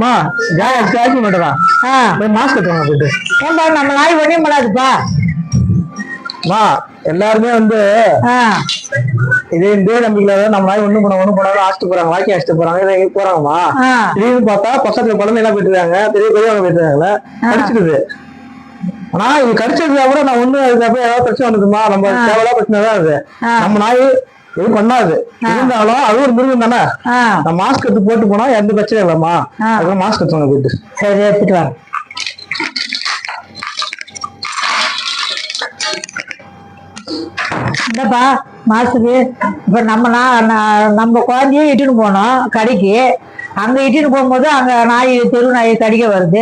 மா ஜாக்கி மாட்டதா போய் மாஸ்க் கட்டுவாங்க போயிட்டு. ஏன்பா நம்ம நாய் ஒன்றும் பண்ணாதுப்பா. மா எல்லாருமே வந்து இதே நம்பிக்கையில நம்ம நாய் ஒண்ணும் பண்ணாலும் ஆசிட்டு போறாங்க, வாக்கி ஆசிட்டு போறாங்க, இதை போறாங்கம்மா. திடீர்னு பார்த்தா பக்கத்துல குழந்தை எல்லாம் போயிட்டு இருக்காங்க, பெரியவங்க போயிட்டு இருக்காங்களே, கடிச்சிடுது. ஆனா இது கடிச்சதுக்கு அப்புறம் நான் ஒண்ணு அதுக்கப்புறம் ஏதாவது பிரச்சனை வந்துருமா? நம்ம தேவையா பிரச்சனை தான் அது. நம்ம நாய் எதுவும் பண்ணாது. இருந்தாலும் அது ஒரு மிருகம் தானே. நான் மாஸ்க் எடுத்து போட்டு போனா எந்த பிரச்சனையும் இல்லம்மா. அதுக்கு மாஸ்க் எடுத்து போயிட்டு. சரி, எடுத்துட்டு வரேன். இந்தப்பா மாசுக்கு. இப்ப நம்ம குழந்தையும் இட்டுன்னு போனோம் கடைக்கு. அங்க இட்டுன்னு போகும்போது அங்க நாய், தெரு நாய் கடிக்க வருது.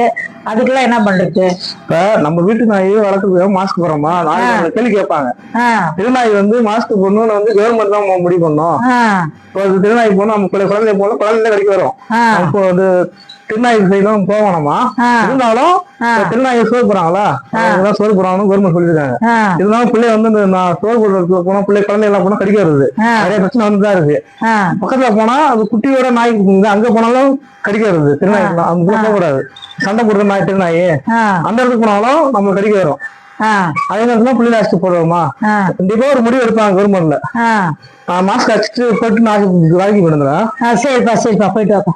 அதுக்கெல்லாம் என்ன பண்றது? இப்ப நம்ம வீட்டு நாய் வளர்க்கறதுக்கு மாஸ்க் போறோமா, நாய் கேள்வி கேட்பாங்க. திருநாய் வந்து மாஸ்க் போடணும்னு வந்து கவர்மெண்ட் தான் முடிவு பண்ணோம். இப்போ திருநாய் போனோம், நம்ம குழந்தை போனோம், குழந்தை கடிக்க வரும். இப்போ வந்து திருநாய் சைடும் போவானமா. இருந்தாலும் திருநாய் சோறு போறாங்களா, சோறு போறாங்கன்னு கவர்மெண்ட் சொல்லிருக்காங்க. இருந்தாலும் பிள்ளை வந்து சோறு போடுறதுக்கு போனா பிள்ளை குழந்தை எல்லாம் போனா கடிக்க வருது. நிறைய பிரச்சனை வந்துதான் இருக்கு. பக்கத்துல போனா அது குட்டியோட நாய் அங்க போனாலும் கடிக்க வருது. திருநாய் அங்க போக கூடாது, சண்டை போடுற நாய் திருநாய் அந்த இடத்துக்கு போனாலும் நம்ம கடிக்க வரும். அதே நேரத்துல பிள்ளைல அடிச்சுட்டு போடுவோமா, கண்டிப்பா ஒரு முடிவு எடுப்பாங்க கவர்மெண்ட்ல. மாஸ்க் அடிச்சுட்டு போட்டு நாளைக்கு வேலைக்கு போயிருந்தேன். சரிப்பா போயிட்டு வாப்பா.